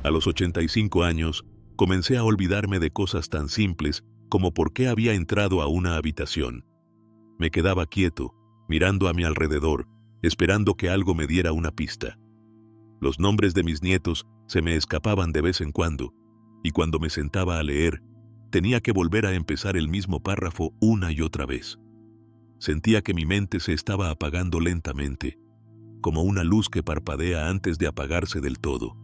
A los 85 años, comencé a olvidarme de cosas tan simples como por qué había entrado a una habitación. Me quedaba quieto, mirando a mi alrededor, esperando que algo me diera una pista. Los nombres de mis nietos se me escapaban de vez en cuando, y cuando me sentaba a leer, tenía que volver a empezar el mismo párrafo una y otra vez. Sentía que mi mente se estaba apagando lentamente, como una luz que parpadea antes de apagarse del todo.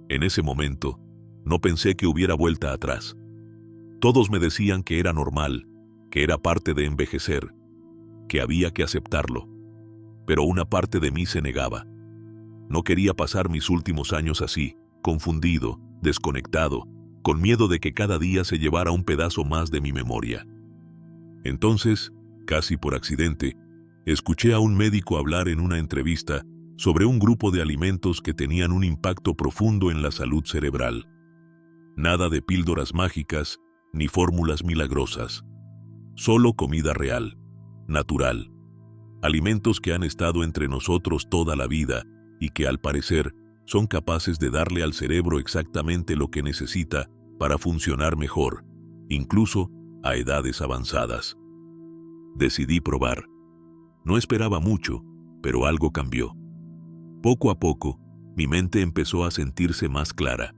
En ese momento, no pensé que hubiera vuelta atrás. Todos me decían que era normal, que era parte de envejecer, que había que aceptarlo. Pero una parte de mí se negaba. No quería pasar mis últimos años así, confundido, desconectado, con miedo de que cada día se llevara un pedazo más de mi memoria. Entonces, casi por accidente, escuché a un médico hablar en una entrevista sobre un grupo de alimentos que tenían un impacto profundo en la salud cerebral. Nada de píldoras mágicas ni fórmulas milagrosas. Solo comida real, natural. Alimentos que han estado entre nosotros toda la vida y que, al parecer, son capaces de darle al cerebro exactamente lo que necesita para funcionar mejor, incluso a edades avanzadas. Decidí probar. No esperaba mucho, pero algo cambió. Poco a poco, mi mente empezó a sentirse más clara.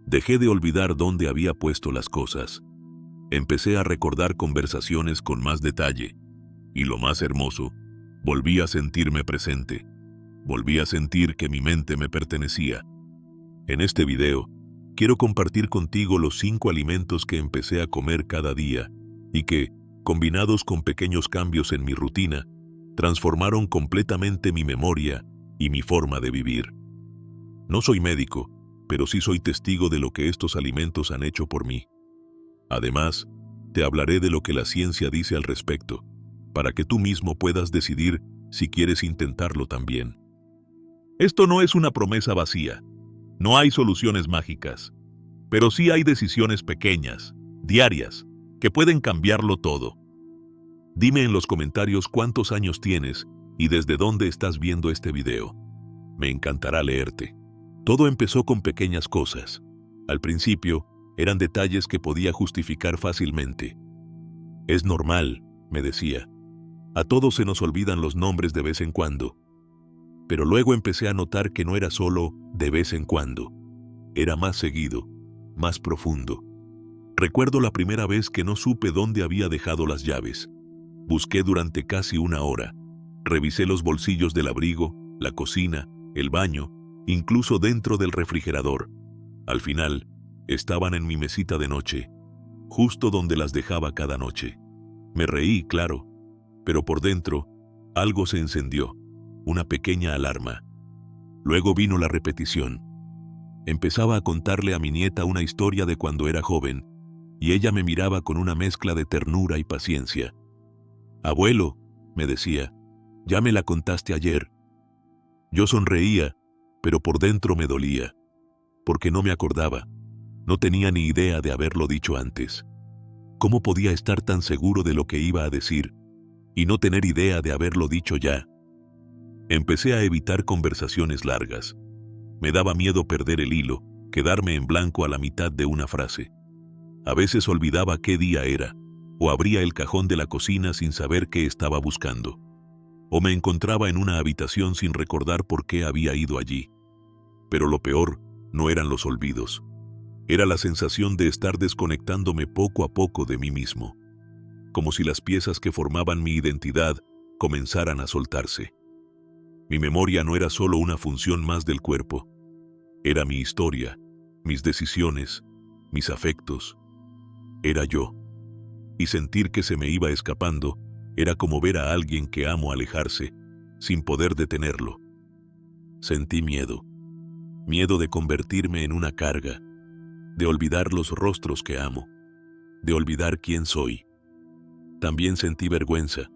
Dejé de olvidar dónde había puesto las cosas. Empecé a recordar conversaciones con más detalle. Y lo más hermoso, volví a sentirme presente. Volví a sentir que mi mente me pertenecía. En este video, quiero compartir contigo los 5 alimentos que empecé a comer cada día y que, combinados con pequeños cambios en mi rutina, transformaron completamente mi memoria y mi forma de vivir. No soy médico, pero sí soy testigo de lo que estos alimentos han hecho por mí. Además, te hablaré de lo que la ciencia dice al respecto, para que tú mismo puedas decidir si quieres intentarlo también. Esto no es una promesa vacía. No hay soluciones mágicas, pero sí hay decisiones pequeñas, diarias, que pueden cambiarlo todo. Dime en los comentarios cuántos años tienes y desde dónde estás viendo este video. Me encantará leerte. Todo empezó con pequeñas cosas. Al principio, eran detalles que podía justificar fácilmente. Es normal, me decía. A todos se nos olvidan los nombres de vez en cuando. Pero luego empecé a notar que no era solo de vez en cuando. Era más seguido, más profundo. Recuerdo la primera vez que no supe dónde había dejado las llaves. Busqué durante casi una hora. Revisé los bolsillos del abrigo, la cocina, el baño, incluso dentro del refrigerador. Al final, estaban en mi mesita de noche, justo donde las dejaba cada noche. Me reí, claro, pero por dentro, algo se encendió, una pequeña alarma. Luego vino la repetición. Empezaba a contarle a mi nieta una historia de cuando era joven, y ella me miraba con una mezcla de ternura y paciencia. «Abuelo», me decía, «ya me la contaste ayer». Yo sonreía, pero por dentro me dolía, porque no me acordaba. No tenía ni idea de haberlo dicho antes. ¿Cómo podía estar tan seguro de lo que iba a decir y no tener idea de haberlo dicho ya? Empecé a evitar conversaciones largas. Me daba miedo perder el hilo, quedarme en blanco a la mitad de una frase. A veces olvidaba qué día era, o abría el cajón de la cocina sin saber qué estaba buscando. O me encontraba en una habitación sin recordar por qué había ido allí. Pero lo peor no eran los olvidos. Era la sensación de estar desconectándome poco a poco de mí mismo, como si las piezas que formaban mi identidad comenzaran a soltarse. Mi memoria no era solo una función más del cuerpo, era mi historia, mis decisiones, mis afectos. Era yo. Y sentir que se me iba escapando era como ver a alguien que amo alejarse, sin poder detenerlo. Sentí miedo. Miedo de convertirme en una carga, de olvidar los rostros que amo, de olvidar quién soy. También sentí vergüenza,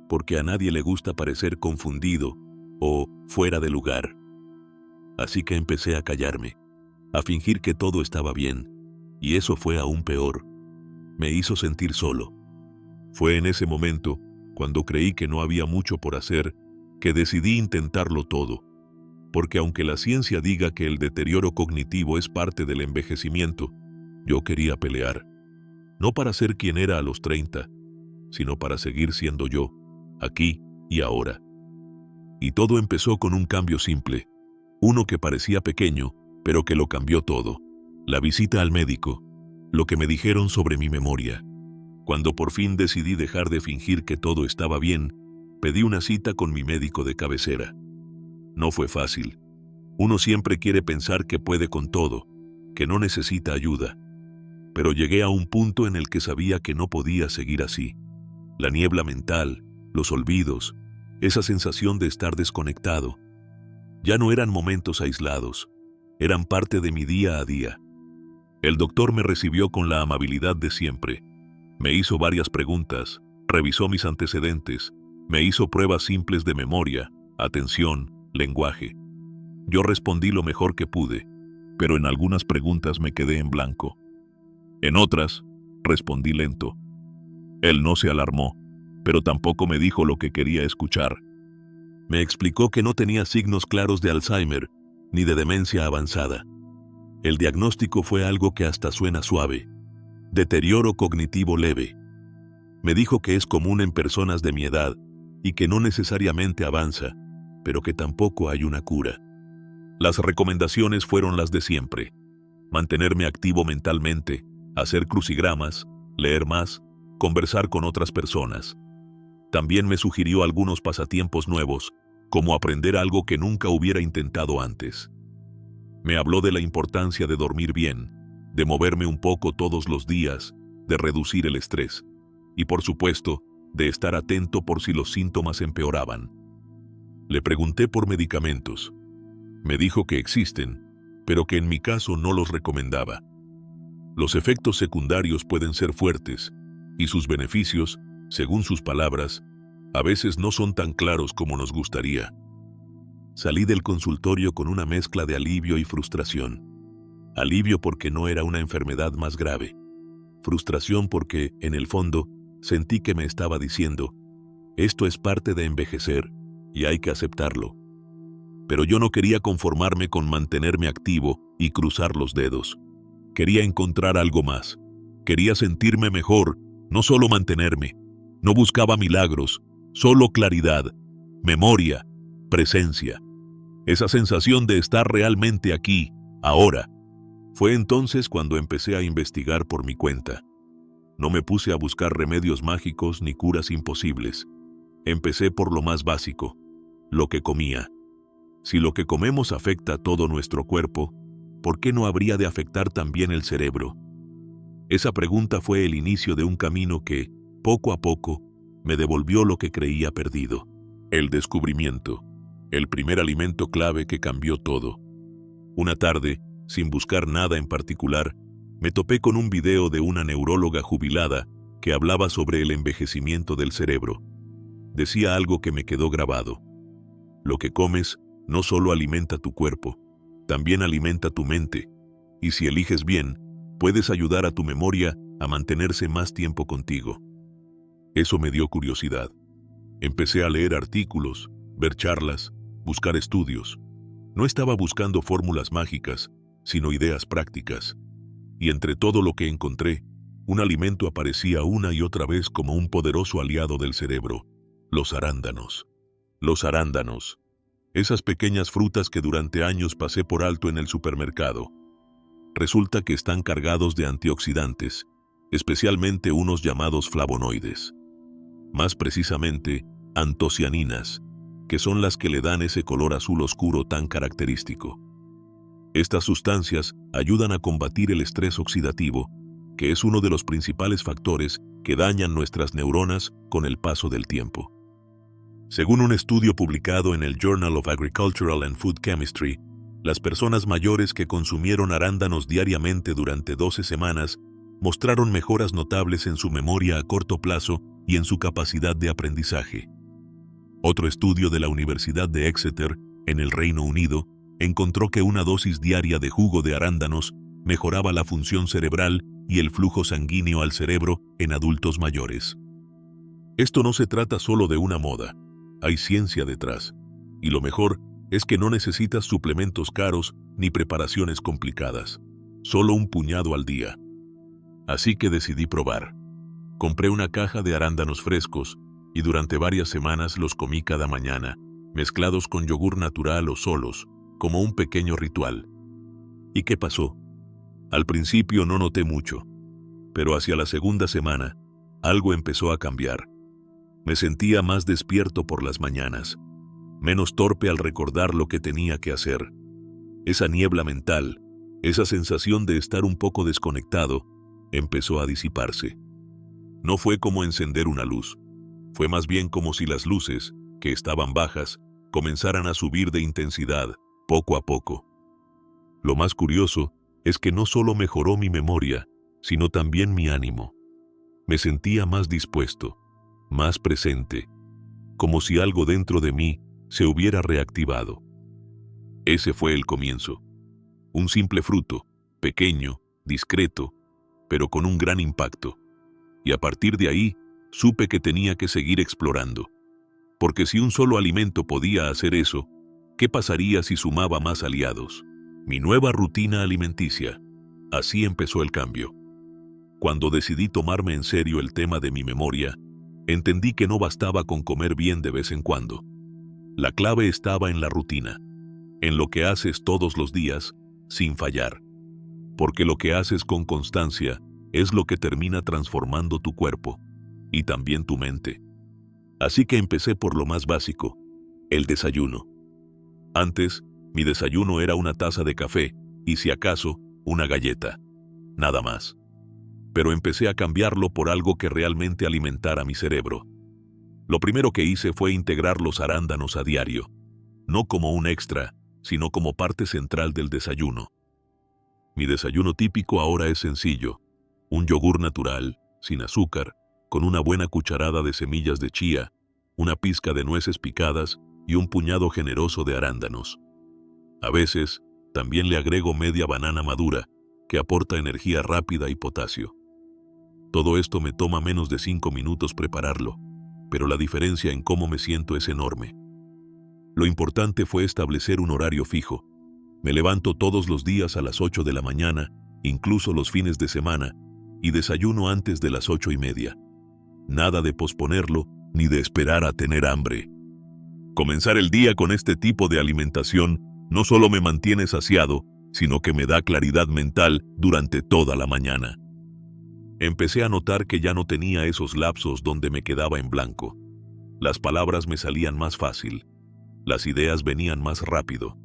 porque a nadie le gusta parecer confundido o fuera de lugar. Así que empecé a callarme, a fingir que todo estaba bien, y eso fue aún peor. Me hizo sentir solo. Fue en ese momento, cuando creí que no había mucho por hacer, que decidí intentarlo todo. porque aunque la ciencia diga que el deterioro cognitivo es parte del envejecimiento, yo quería pelear, no para ser quien era a los 30, sino para seguir siendo yo, aquí y ahora. Y todo empezó con un cambio simple, uno que parecía pequeño, pero que lo cambió todo. La visita al médico, lo que me dijeron sobre mi memoria. Cuando por fin decidí dejar de fingir que todo estaba bien, pedí una cita con mi médico de cabecera. No fue fácil. Uno siempre quiere pensar que puede con todo, que no necesita ayuda. Pero llegué a un punto en el que sabía que no podía seguir así. La niebla mental, los olvidos, esa sensación de estar desconectado, ya no eran momentos aislados, eran parte de mi día a día. El doctor me recibió con la amabilidad de siempre. Me hizo varias preguntas, revisó mis antecedentes, me hizo pruebas simples de memoria, atención, lenguaje. Yo respondí lo mejor que pude, pero en algunas preguntas me quedé en blanco. En otras, respondí lento. Él no se alarmó, pero tampoco me dijo lo que quería escuchar. Me explicó que no tenía signos claros de Alzheimer, ni de demencia avanzada. El diagnóstico fue algo que hasta suena suave: deterioro cognitivo leve. Me dijo que es común en personas de mi edad y que no necesariamente avanza, pero que tampoco hay una cura. Las recomendaciones fueron las de siempre: mantenerme activo mentalmente, hacer crucigramas, leer más, conversar con otras personas. También me sugirió algunos pasatiempos nuevos, como aprender algo que nunca hubiera intentado antes. Me habló de la importancia de dormir bien, de moverme un poco todos los días, de reducir el estrés y, por supuesto, de estar atento por si los síntomas empeoraban. Le pregunté por medicamentos. Me dijo que existen, pero que en mi caso no los recomendaba. Los efectos secundarios pueden ser fuertes y sus beneficios, según sus palabras, a veces no son tan claros como nos gustaría. Salí del consultorio con una mezcla de alivio y frustración. Alivio porque no era una enfermedad más grave. Frustración porque, en el fondo, sentí que me estaba diciendo: esto es parte de envejecer y hay que aceptarlo. Pero yo no quería conformarme con mantenerme activo y cruzar los dedos. Quería encontrar algo más. Quería sentirme mejor, no solo mantenerme. No buscaba milagros, solo claridad, memoria, presencia. Esa sensación de estar realmente aquí, ahora. Fue entonces cuando empecé a investigar por mi cuenta. No me puse a buscar remedios mágicos ni curas imposibles. Empecé por lo más básico: lo que comía. Si lo que comemos afecta todo nuestro cuerpo, ¿por qué no habría de afectar también el cerebro? Esa pregunta fue el inicio de un camino que, poco a poco, me devolvió lo que creía perdido. El descubrimiento, el primer alimento clave que cambió todo. Una tarde, sin buscar nada en particular, me topé con un video de una neuróloga jubilada que hablaba sobre el envejecimiento del cerebro. Decía algo que me quedó grabado: lo que comes no solo alimenta tu cuerpo, también alimenta tu mente, y si eliges bien, puedes ayudar a tu memoria a mantenerse más tiempo contigo. Eso me dio curiosidad. Empecé a leer artículos, ver charlas, buscar estudios. No estaba buscando fórmulas mágicas, sino ideas prácticas. Y entre todo lo que encontré, un alimento aparecía una y otra vez como un poderoso aliado del cerebro: los arándanos. Los arándanos. Esas pequeñas frutas que durante años pasé por alto en el supermercado. Resulta que están cargados de antioxidantes, especialmente unos llamados flavonoides. Más precisamente, antocianinas, que son las que le dan ese color azul oscuro tan característico. Estas sustancias ayudan a combatir el estrés oxidativo, que es uno de los principales factores que dañan nuestras neuronas con el paso del tiempo. Según un estudio publicado en el Journal of Agricultural and Food Chemistry, las personas mayores que consumieron arándanos diariamente durante 12 semanas mostraron mejoras notables en su memoria a corto plazo y en su capacidad de aprendizaje. Otro estudio de la Universidad de Exeter, en el Reino Unido, encontró que una dosis diaria de jugo de arándanos mejoraba la función cerebral y el flujo sanguíneo al cerebro en adultos mayores. Esto no se trata solo de una moda, hay ciencia detrás. Y lo mejor es que no necesitas suplementos caros ni preparaciones complicadas, solo un puñado al día. Así que decidí probar. Compré una caja de arándanos frescos y durante varias semanas los comí cada mañana, mezclados con yogur natural o solos, como un pequeño ritual. ¿Y qué pasó? Al principio no noté mucho, pero hacia la segunda semana, algo empezó a cambiar. Me sentía más despierto por las mañanas, menos torpe al recordar lo que tenía que hacer. Esa niebla mental, esa sensación de estar un poco desconectado, empezó a disiparse. No fue como encender una luz, fue más bien como si las luces, que estaban bajas, comenzaran a subir de intensidad, poco a poco. Lo más curioso es que no solo mejoró mi memoria, sino también mi ánimo. Me sentía más dispuesto, más presente, como si algo dentro de mí se hubiera reactivado. Ese fue el comienzo. Un simple fruto, pequeño, discreto, pero con un gran impacto. Y a partir de ahí, supe que tenía que seguir explorando. Porque si un solo alimento podía hacer eso, ¿qué pasaría si sumaba más aliados? Mi nueva rutina alimenticia. Así empezó el cambio. Cuando decidí tomarme en serio el tema de mi memoria, entendí que no bastaba con comer bien de vez en cuando. La clave estaba en la rutina, en lo que haces todos los días, sin fallar. Porque lo que haces con constancia es lo que termina transformando tu cuerpo, y también tu mente. Así que empecé por lo más básico, el desayuno. Antes, mi desayuno era una taza de café, y si acaso, una galleta. Nada más. Pero empecé a cambiarlo por algo que realmente alimentara mi cerebro. Lo primero que hice fue integrar los arándanos a diario, no como un extra, sino como parte central del desayuno. Mi desayuno típico ahora es sencillo, un yogur natural, sin azúcar, con una buena cucharada de semillas de chía, una pizca de nueces picadas y un puñado generoso de arándanos. A veces, también le agrego media banana madura, que aporta energía rápida y potasio. Todo esto me toma menos de 5 minutos prepararlo, pero la diferencia en cómo me siento es enorme. Lo importante fue establecer un horario fijo. Me levanto todos los días a las 8 de la mañana, incluso los fines de semana, y desayuno antes de las 8:30. Nada de posponerlo, ni de esperar a tener hambre. Comenzar el día con este tipo de alimentación no solo me mantiene saciado, sino que me da claridad mental durante toda la mañana. Empecé a notar que ya no tenía esos lapsos donde me quedaba en blanco. Las palabras me salían más fácil. Las ideas venían más rápido.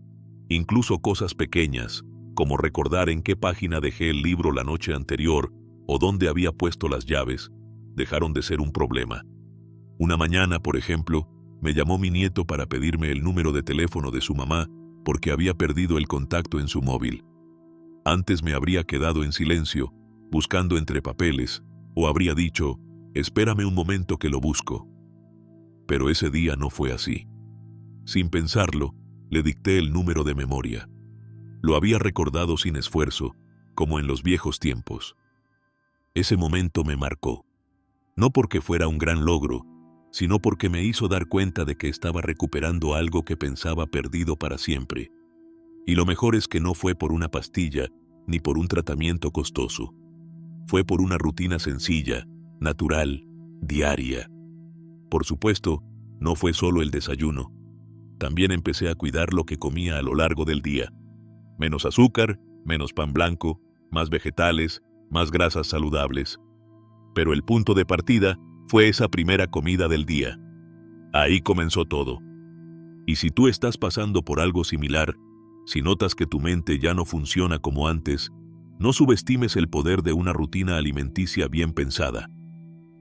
Incluso cosas pequeñas, como recordar en qué página dejé el libro la noche anterior o dónde había puesto las llaves, dejaron de ser un problema. Una mañana, por ejemplo, me llamó mi nieto para pedirme el número de teléfono de su mamá porque había perdido el contacto en su móvil. Antes me habría quedado en silencio, buscando entre papeles, o habría dicho, espérame un momento que lo busco. Pero ese día no fue así. Sin pensarlo, le dicté el número de memoria. Lo había recordado sin esfuerzo, como en los viejos tiempos. Ese momento me marcó. No porque fuera un gran logro, sino porque me hizo dar cuenta de que estaba recuperando algo que pensaba perdido para siempre. Y lo mejor es que no fue por una pastilla, ni por un tratamiento costoso. Fue por una rutina sencilla, natural, diaria. Por supuesto, no fue solo el desayuno. También empecé a cuidar lo que comía a lo largo del día. Menos azúcar, menos pan blanco, más vegetales, más grasas saludables. Pero el punto de partida fue esa primera comida del día. Ahí comenzó todo. Y si tú estás pasando por algo similar, si notas que tu mente ya no funciona como antes, no subestimes el poder de una rutina alimenticia bien pensada.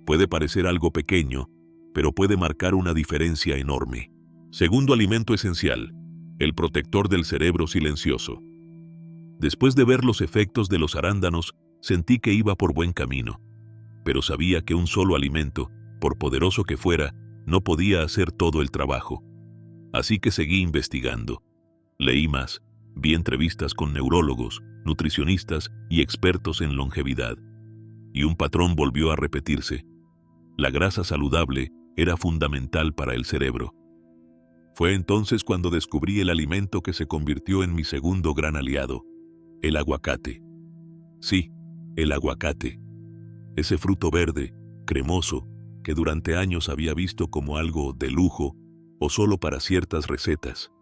Puede parecer algo pequeño, pero puede marcar una diferencia enorme. Segundo alimento esencial, el protector del cerebro silencioso. Después de ver los efectos de los arándanos, sentí que iba por buen camino. Pero sabía que un solo alimento, por poderoso que fuera, no podía hacer todo el trabajo. Así que seguí investigando. Leí más, vi entrevistas con neurólogos, nutricionistas y expertos en longevidad. Y un patrón volvió a repetirse. La grasa saludable era fundamental para el cerebro. Fue entonces cuando descubrí el alimento que se convirtió en mi segundo gran aliado, el aguacate. Sí, el aguacate. Ese fruto verde, cremoso, que durante años había visto como algo de lujo o solo para ciertas recetas.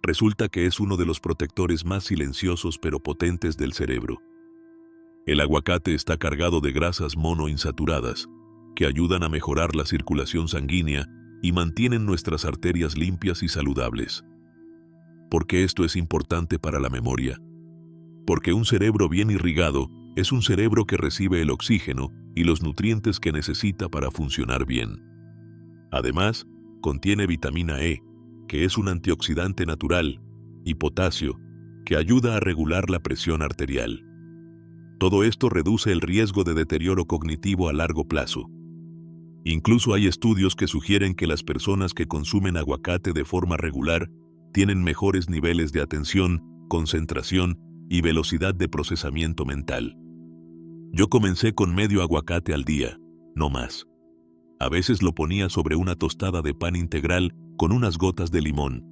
Resulta que es uno de los protectores más silenciosos pero potentes del cerebro. El aguacate está cargado de grasas monoinsaturadas, que ayudan a mejorar la circulación sanguínea y mantienen nuestras arterias limpias y saludables. ¿Por qué esto es importante para la memoria? Porque un cerebro bien irrigado es un cerebro que recibe el oxígeno y los nutrientes que necesita para funcionar bien. Además, contiene vitamina E, que es un antioxidante natural, y potasio, que ayuda a regular la presión arterial. Todo esto reduce el riesgo de deterioro cognitivo a largo plazo. Incluso hay estudios que sugieren que las personas que consumen aguacate de forma regular tienen mejores niveles de atención, concentración y velocidad de procesamiento mental. Yo comencé con medio aguacate al día, no más. A veces lo ponía sobre una tostada de pan integral con unas gotas de limón.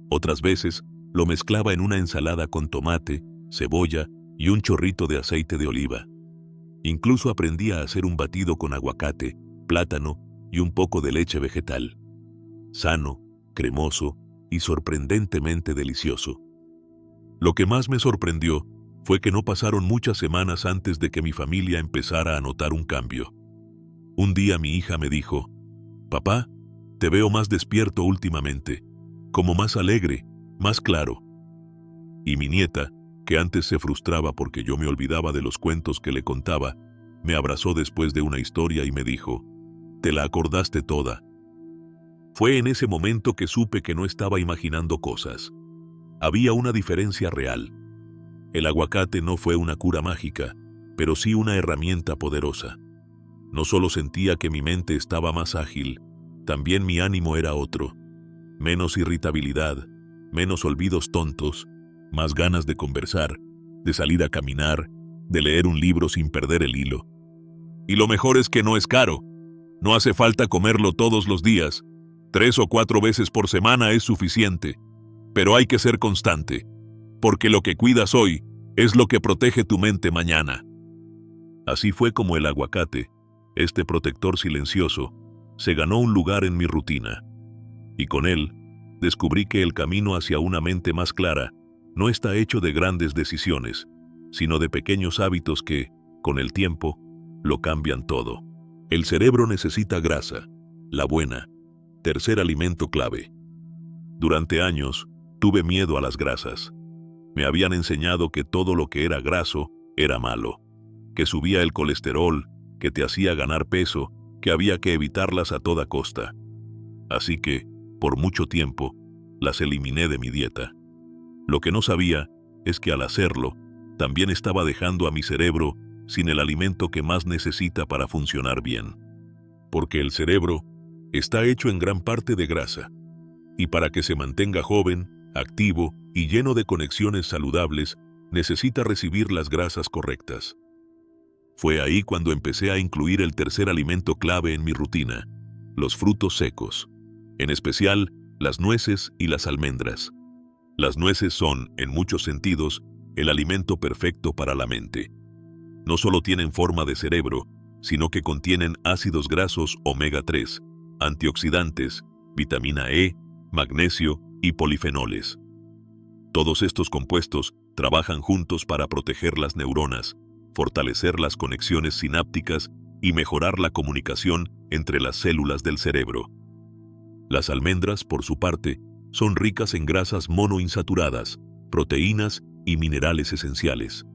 Otras veces lo mezclaba en una ensalada con tomate, cebolla y un chorrito de aceite de oliva. Incluso aprendí a hacer un batido con aguacate, plátano y un poco de leche vegetal. Sano, cremoso y sorprendentemente delicioso. Lo que más me sorprendió fue que no pasaron muchas semanas antes de que mi familia empezara a notar un cambio. Un día mi hija me dijo: «Papá, te veo más despierto últimamente, como más alegre, más claro». Y mi nieta, que antes se frustraba porque yo me olvidaba de los cuentos que le contaba, me abrazó después de una historia y me dijo: «Te la acordaste toda». Fue en ese momento que supe que no estaba imaginando cosas. Había una diferencia real. El aguacate no fue una cura mágica, pero sí una herramienta poderosa. No solo sentía que mi mente estaba más ágil, también mi ánimo era otro. Menos irritabilidad, menos olvidos tontos, más ganas de conversar, de salir a caminar, de leer un libro sin perder el hilo. Y lo mejor es que no es caro. No hace falta comerlo todos los días. 3 o 4 veces por semana es suficiente. Pero hay que ser constante, porque lo que cuidas hoy es lo que protege tu mente mañana. Así fue como el aguacate, este protector silencioso, se ganó un lugar en mi rutina. Y con él, descubrí que el camino hacia una mente más clara no está hecho de grandes decisiones, sino de pequeños hábitos que, con el tiempo, lo cambian todo. El cerebro necesita grasa, la buena, tercer alimento clave. Durante años, tuve miedo a las grasas. Me habían enseñado que todo lo que era graso era malo, que subía el colesterol, que te hacía ganar peso, que había que evitarlas a toda costa. Así que, por mucho tiempo, las eliminé de mi dieta. Lo que no sabía es que al hacerlo, también estaba dejando a mi cerebro sin el alimento que más necesita para funcionar bien. Porque el cerebro está hecho en gran parte de grasa, y para que se mantenga joven, activo y lleno de conexiones saludables, necesita recibir las grasas correctas. Fue ahí cuando empecé a incluir el tercer alimento clave en mi rutina, los frutos secos, en especial las nueces y las almendras. Las nueces son, en muchos sentidos, el alimento perfecto para la mente. No solo tienen forma de cerebro, sino que contienen ácidos grasos omega 3, antioxidantes, vitamina E, magnesio y polifenoles. Todos estos compuestos trabajan juntos para proteger las neuronas, fortalecer las conexiones sinápticas y mejorar la comunicación entre las células del cerebro. Las almendras, por su parte, son ricas en grasas monoinsaturadas, proteínas y minerales esenciales.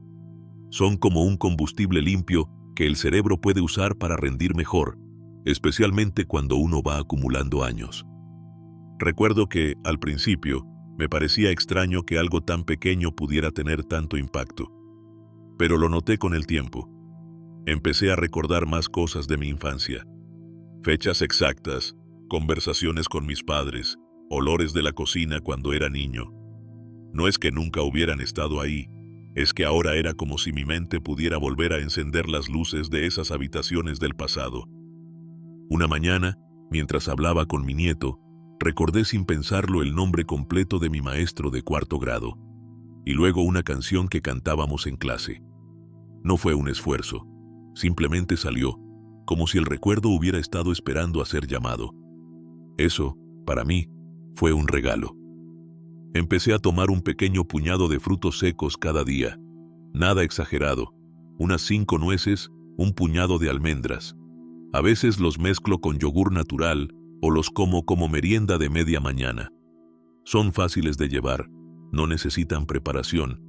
Son como un combustible limpio que el cerebro puede usar para rendir mejor, especialmente cuando uno va acumulando años. Recuerdo que, al principio, me parecía extraño que algo tan pequeño pudiera tener tanto impacto. Pero lo noté con el tiempo. Empecé a recordar más cosas de mi infancia. Fechas exactas, conversaciones con mis padres, olores de la cocina cuando era niño. No es que nunca hubieran estado ahí, es que ahora era como si mi mente pudiera volver a encender las luces de esas habitaciones del pasado. Una mañana, mientras hablaba con mi nieto, Recordé sin pensarlo el nombre completo de mi maestro de cuarto grado, y luego una canción que cantábamos en clase. No fue un esfuerzo, simplemente salió, como si el recuerdo hubiera estado esperando a ser llamado. Eso, para mí, fue un regalo. Empecé a tomar un pequeño puñado de frutos secos cada día. Nada exagerado, unas 5 nueces, un puñado de almendras. A veces los mezclo con yogur natural o los como merienda de media mañana. Son fáciles de llevar, no necesitan preparación,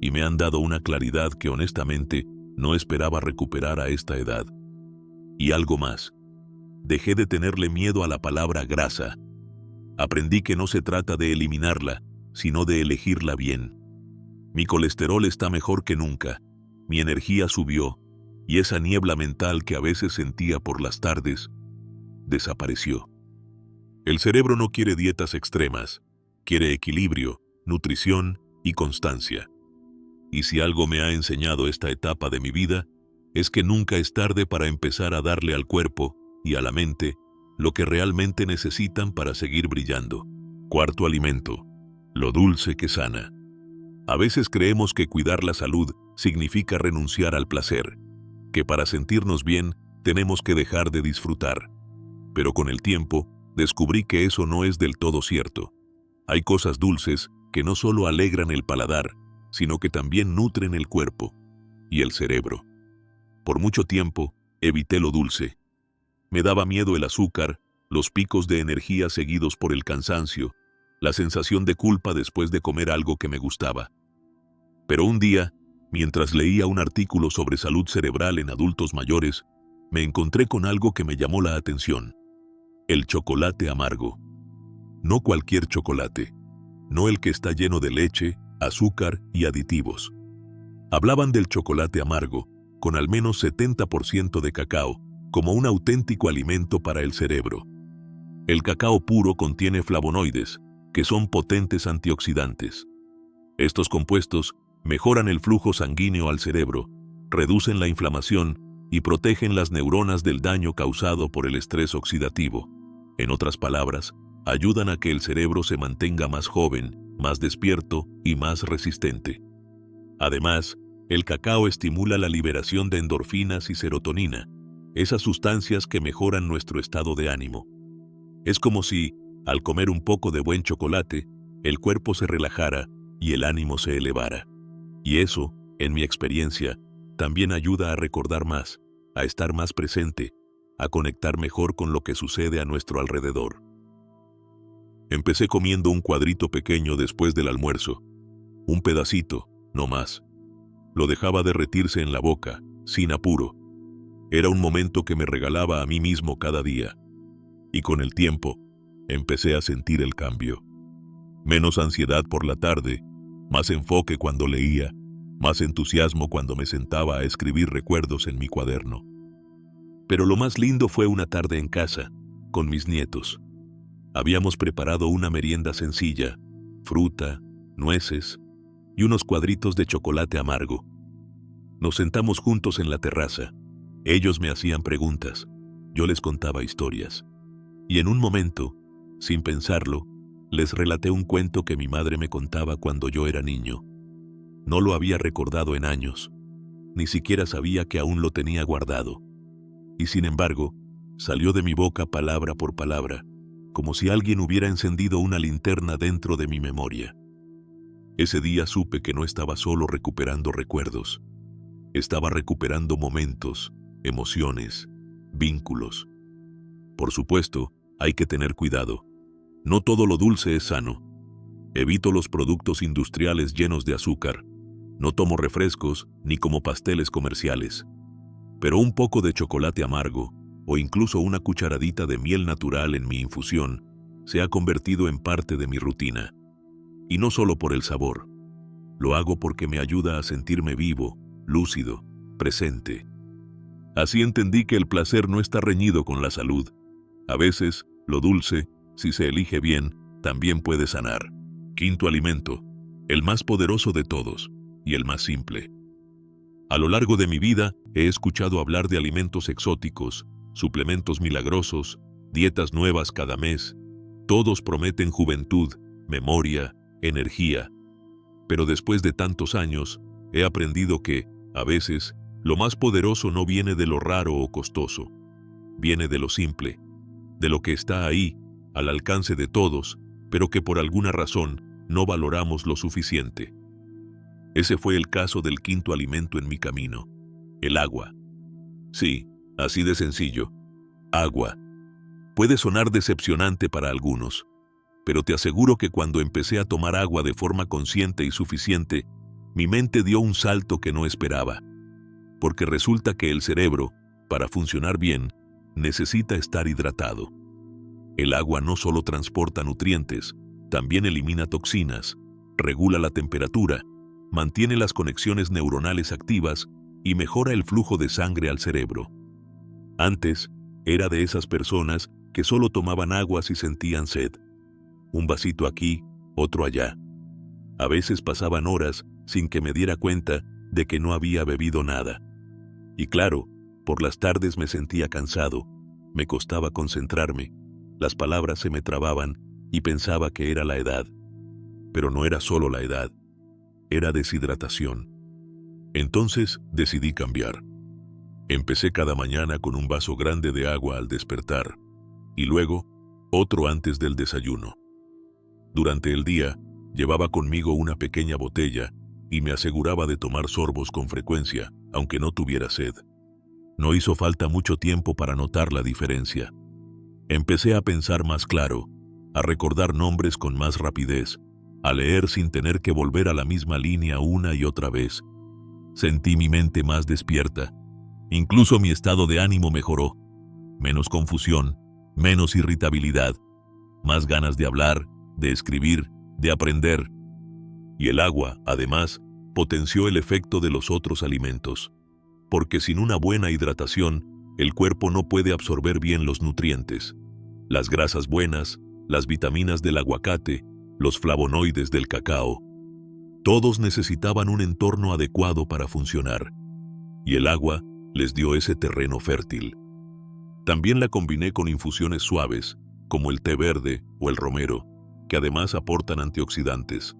y me han dado una claridad que honestamente no esperaba recuperar a esta edad. Y algo más. Dejé de tenerle miedo a la palabra grasa. Aprendí que no se trata de eliminarla, sino de elegirla bien. Mi colesterol está mejor que nunca, mi energía subió, y esa niebla mental que a veces sentía por las tardes, desapareció. El cerebro no quiere dietas extremas, quiere equilibrio, nutrición y constancia. Y si algo me ha enseñado esta etapa de mi vida, es que nunca es tarde para empezar a darle al cuerpo y a la mente lo que realmente necesitan para seguir brillando. Cuarto alimento, lo dulce que sana. A veces creemos que cuidar la salud significa renunciar al placer, que para sentirnos bien tenemos que dejar de disfrutar. Pero con el tiempo, descubrí que eso no es del todo cierto. Hay cosas dulces que no solo alegran el paladar, sino que también nutren el cuerpo y el cerebro. Por mucho tiempo, evité lo dulce. Me daba miedo el azúcar, los picos de energía seguidos por el cansancio, la sensación de culpa después de comer algo que me gustaba. Pero un día, mientras leía un artículo sobre salud cerebral en adultos mayores, me encontré con algo que me llamó la atención: el chocolate amargo. No cualquier chocolate, no el que está lleno de leche, azúcar y aditivos. Hablaban del chocolate amargo, con al menos 70% de cacao, como un auténtico alimento para el cerebro. El cacao puro contiene flavonoides, que son potentes antioxidantes. Estos compuestos mejoran el flujo sanguíneo al cerebro, reducen la inflamación y protegen las neuronas del daño causado por el estrés oxidativo. En otras palabras, ayudan a que el cerebro se mantenga más joven, más despierto y más resistente. Además, el cacao estimula la liberación de endorfinas y serotonina, esas sustancias que mejoran nuestro estado de ánimo. Es como si, al comer un poco de buen chocolate, el cuerpo se relajara y el ánimo se elevara. Y eso, en mi experiencia, también ayuda a recordar más, a estar más presente, a conectar mejor con lo que sucede a nuestro alrededor. Empecé comiendo un cuadrito pequeño después del almuerzo, un pedacito, no más. Lo dejaba derretirse en la boca, sin apuro. Era un momento que me regalaba a mí mismo cada día. Y con el tiempo, empecé a sentir el cambio. Menos ansiedad por la tarde, más enfoque cuando leía, más entusiasmo cuando me sentaba a escribir recuerdos en mi cuaderno. Pero lo más lindo fue una tarde en casa, con mis nietos. Habíamos preparado una merienda sencilla, fruta, nueces y unos cuadritos de chocolate amargo. Nos sentamos juntos en la terraza. Ellos me hacían preguntas, yo les contaba historias. Y en un momento, sin pensarlo, les relaté un cuento que mi madre me contaba cuando yo era niño. No lo había recordado en años, ni siquiera sabía que aún lo tenía guardado. Y sin embargo, salió de mi boca palabra por palabra, como si alguien hubiera encendido una linterna dentro de mi memoria. Ese día supe que no estaba solo recuperando recuerdos. Estaba recuperando momentos, emociones, vínculos. Por supuesto, hay que tener cuidado. No todo lo dulce es sano. Evito los productos industriales llenos de azúcar. No tomo refrescos ni como pasteles comerciales. Pero un poco de chocolate amargo, o incluso una cucharadita de miel natural en mi infusión, se ha convertido en parte de mi rutina. Y no solo por el sabor. Lo hago porque me ayuda a sentirme vivo, lúcido, presente. Así entendí que el placer no está reñido con la salud. A veces, lo dulce, si se elige bien, también puede sanar. Quinto alimento, el más poderoso de todos, y el más simple. A lo largo de mi vida, he escuchado hablar de alimentos exóticos, suplementos milagrosos, dietas nuevas cada mes, Todos prometen juventud, memoria, energía. Pero después de tantos años, he aprendido que, a veces, lo más poderoso no viene de lo raro o costoso. Viene de lo simple, de lo que está ahí, al alcance de todos, pero que por alguna razón no valoramos lo suficiente. Ese fue el caso del quinto alimento en mi camino, el agua. Sí, así de sencillo, agua. Puede sonar decepcionante para algunos, pero te aseguro que cuando empecé a tomar agua de forma consciente y suficiente, mi mente dio un salto que no esperaba. Porque resulta que el cerebro, para funcionar bien, necesita estar hidratado. El agua no solo transporta nutrientes, también elimina toxinas, regula la temperatura, mantiene las conexiones neuronales activas y mejora el flujo de sangre al cerebro. Antes, era de esas personas que solo tomaban agua si sentían sed. Un vasito aquí, otro allá. A veces pasaban horas sin que me diera cuenta de que no había bebido nada. Y claro, por las tardes me sentía cansado, me costaba concentrarme, las palabras se me trababan y pensaba que era la edad. Pero no era solo la edad, era deshidratación. Entonces decidí cambiar. Empecé cada mañana con un vaso grande de agua al despertar, y luego otro antes del desayuno. Durante el día, llevaba conmigo una pequeña botella y me aseguraba de tomar sorbos con frecuencia, aunque no tuviera sed. No hizo falta mucho tiempo para notar la diferencia. Empecé a pensar más claro, a recordar nombres con más rapidez, a leer sin tener que volver a la misma línea una y otra vez. Sentí mi mente más despierta. Incluso mi estado de ánimo mejoró. Menos confusión, menos irritabilidad, más ganas de hablar, de escribir, de aprender. Y el agua, además, potenció el efecto de los otros alimentos. Porque sin una buena hidratación, el cuerpo no puede absorber bien los nutrientes. Las grasas buenas, las vitaminas del aguacate, los flavonoides del cacao. Todos necesitaban un entorno adecuado para funcionar. Y el agua les dio ese terreno fértil. También la combiné con infusiones suaves, como el té verde o el romero, que además aportan antioxidantes.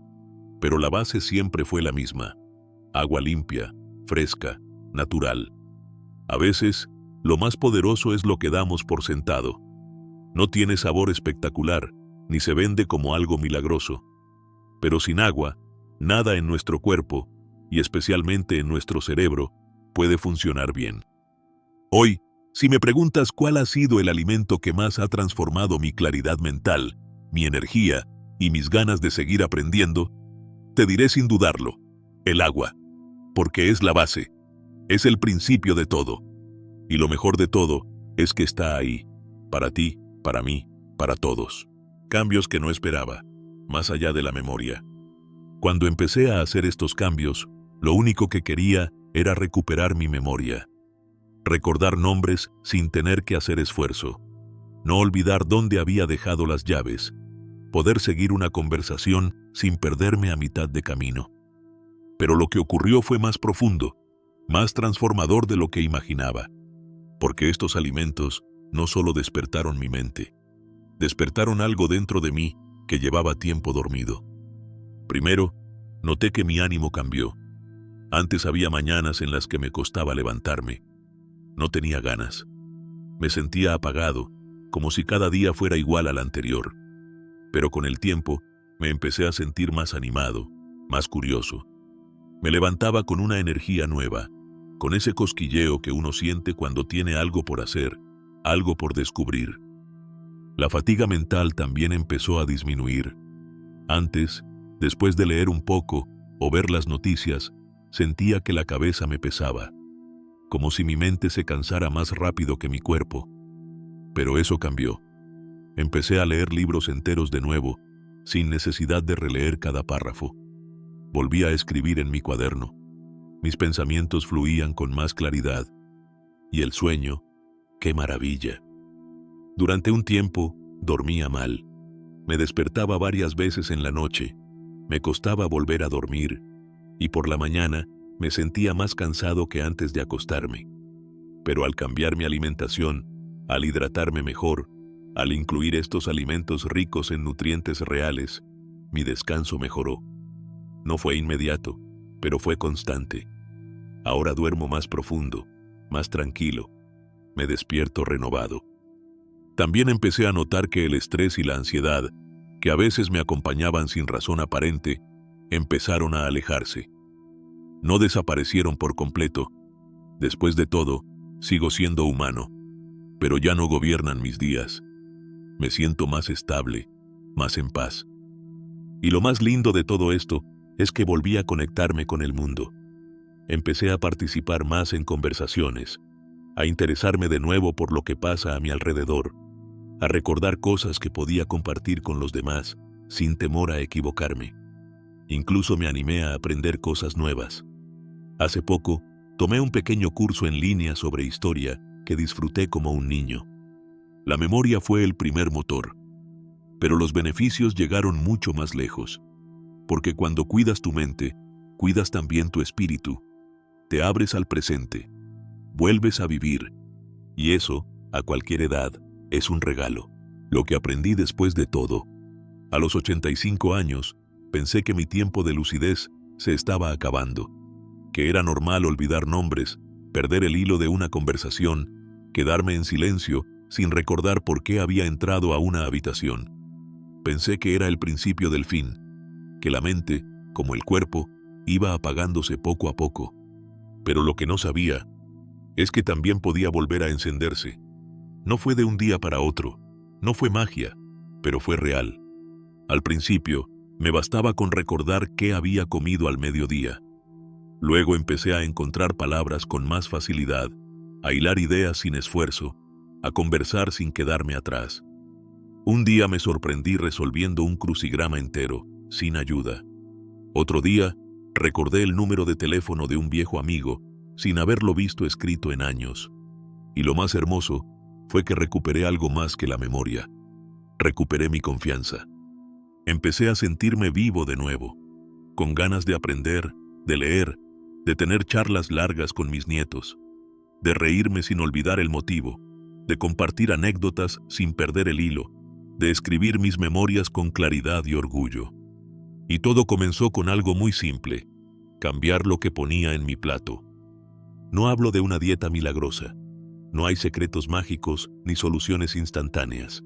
Pero la base siempre fue la misma: agua limpia, fresca, natural. A veces, lo más poderoso es lo que damos por sentado. No tiene sabor espectacular, ni se vende como algo milagroso. Pero sin agua, nada en nuestro cuerpo, y especialmente en nuestro cerebro, puede funcionar bien. Hoy, si me preguntas cuál ha sido el alimento que más ha transformado mi claridad mental, mi energía y mis ganas de seguir aprendiendo, te diré sin dudarlo: el agua. Porque es la base, es el principio de todo. Y lo mejor de todo es que está ahí, para ti, para mí, para todos. Cambios que no esperaba, más allá de la memoria. Cuando empecé a hacer estos cambios, lo único que quería era recuperar mi memoria. Recordar nombres sin tener que hacer esfuerzo. No olvidar dónde había dejado las llaves. Poder seguir una conversación sin perderme a mitad de camino. Pero lo que ocurrió fue más profundo, más transformador de lo que imaginaba. Porque estos alimentos no solo despertaron mi mente, despertaron algo dentro de mí que llevaba tiempo dormido. Primero, noté que mi ánimo cambió. Antes había mañanas en las que me costaba levantarme. No tenía ganas. Me sentía apagado, como si cada día fuera igual al anterior. Pero con el tiempo, me empecé a sentir más animado, más curioso. Me levantaba con una energía nueva, con ese cosquilleo que uno siente cuando tiene algo por hacer, algo por descubrir. La fatiga mental también empezó a disminuir. Antes, después de leer un poco o ver las noticias, sentía que la cabeza me pesaba, como si mi mente se cansara más rápido que mi cuerpo. Pero eso cambió. Empecé a leer libros enteros de nuevo, sin necesidad de releer cada párrafo. Volví a escribir en mi cuaderno. Mis pensamientos fluían con más claridad. Y el sueño, ¡qué maravilla! Durante un tiempo, dormía mal. Me despertaba varias veces en la noche. Me costaba volver a dormir. Y por la mañana, me sentía más cansado que antes de acostarme. Pero al cambiar mi alimentación, al hidratarme mejor, Al incluir estos alimentos ricos en nutrientes reales, mi descanso mejoró. No fue inmediato, pero fue constante. Ahora duermo más profundo, más tranquilo. Me despierto renovado. También empecé a notar que el estrés y la ansiedad, que a veces me acompañaban sin razón aparente, empezaron a alejarse. No desaparecieron por completo. Después de todo, sigo siendo humano, pero ya no gobiernan mis días. Me siento más estable, más en paz. Y lo más lindo de todo esto es que volví a conectarme con el mundo. Empecé a participar más en conversaciones, a interesarme de nuevo por lo que pasa a mi alrededor, a recordar cosas que podía compartir con los demás sin temor a equivocarme. Incluso me animé a aprender cosas nuevas. Hace poco, tomé un pequeño curso en línea sobre historia que disfruté como un niño. La memoria fue el primer motor, pero los beneficios llegaron mucho más lejos, porque cuando cuidas tu mente, cuidas también tu espíritu, te abres al presente, vuelves a vivir, y eso, a cualquier edad, es un regalo. Lo que aprendí después de todo. A los 85 años, pensé que mi tiempo de lucidez se estaba acabando, que era normal olvidar nombres, perder el hilo de una conversación, quedarme en silencio sin recordar por qué había entrado a una habitación. Pensé que era el principio del fin, que la mente, como el cuerpo, iba apagándose poco a poco. Pero lo que no sabía es que también podía volver a encenderse. No fue de un día para otro, no fue magia, pero fue real. Al principio, me bastaba con recordar qué había comido al mediodía. Luego empecé a encontrar palabras con más facilidad, a hilar ideas sin esfuerzo, a conversar sin quedarme atrás. Un día me sorprendí resolviendo un crucigrama entero, sin ayuda. Otro día, recordé el número de teléfono de un viejo amigo, sin haberlo visto escrito en años. Y lo más hermoso fue que recuperé algo más que la memoria. Recuperé mi confianza. Empecé a sentirme vivo de nuevo, con ganas de aprender, de leer, de tener charlas largas con mis nietos, de reírme sin olvidar el motivo, de compartir anécdotas sin perder el hilo, de escribir mis memorias con claridad y orgullo. Y todo comenzó con algo muy simple: cambiar lo que ponía en mi plato. No hablo de una dieta milagrosa. No hay secretos mágicos ni soluciones instantáneas.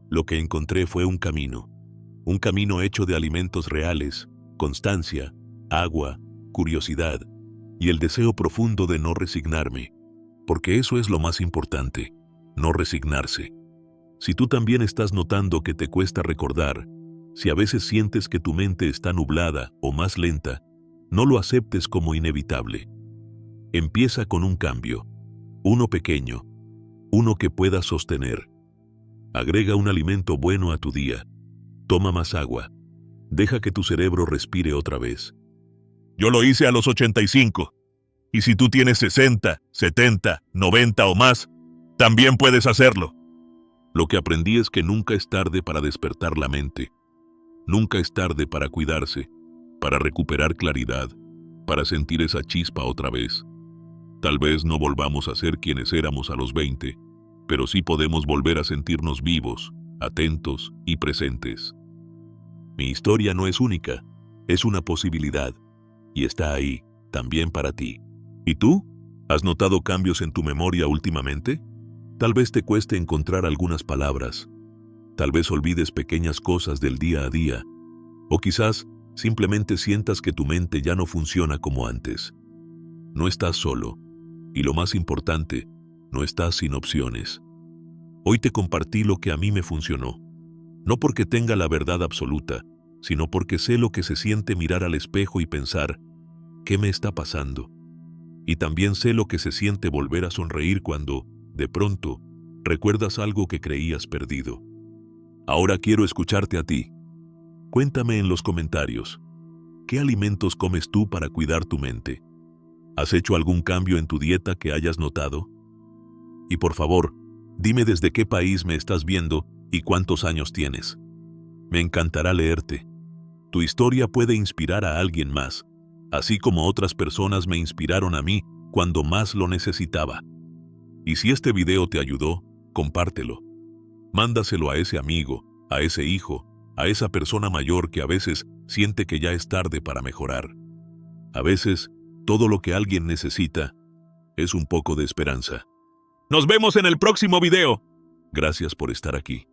Lo que encontré fue un camino hecho de alimentos reales, constancia, agua, curiosidad y el deseo profundo de no resignarme, porque eso es lo más importante, no resignarse. Si tú también estás notando que te cuesta recordar, si a veces sientes que tu mente está nublada o más lenta, no lo aceptes como inevitable. Empieza con un cambio, uno pequeño, uno que puedas sostener. Agrega un alimento bueno a tu día. Toma más agua. Deja que tu cerebro respire otra vez. Yo lo hice a los 85. Y si tú tienes 60, 70, 90 o más, también puedes hacerlo. Lo que aprendí es que nunca es tarde para despertar la mente. Nunca es tarde para cuidarse, para recuperar claridad, para sentir esa chispa otra vez. Tal vez no volvamos a ser quienes éramos a los 20, pero sí podemos volver a sentirnos vivos, atentos y presentes. Mi historia no es única, es una posibilidad, y está ahí, también para ti. ¿Y tú? ¿Has notado cambios en tu memoria últimamente? Tal vez te cueste encontrar algunas palabras, tal vez olvides pequeñas cosas del día a día, o quizás simplemente sientas que tu mente ya no funciona como antes. No estás solo, y lo más importante, no estás sin opciones. Hoy te compartí lo que a mí me funcionó, no porque tenga la verdad absoluta, sino porque sé lo que se siente mirar al espejo y pensar, ¿qué me está pasando? Y también sé lo que se siente volver a sonreír cuando, de pronto, recuerdas algo que creías perdido. Ahora quiero escucharte a ti. Cuéntame en los comentarios, ¿qué alimentos comes tú para cuidar tu mente? ¿Has hecho algún cambio en tu dieta que hayas notado? Y por favor, dime desde qué país me estás viendo y cuántos años tienes. Me encantará leerte. Tu historia puede inspirar a alguien más, así como otras personas me inspiraron a mí cuando más lo necesitaba. Y si este video te ayudó, compártelo. Mándaselo a ese amigo, a ese hijo, a esa persona mayor que a veces siente que ya es tarde para mejorar. A veces, todo lo que alguien necesita es un poco de esperanza. Nos vemos en el próximo video. Gracias por estar aquí.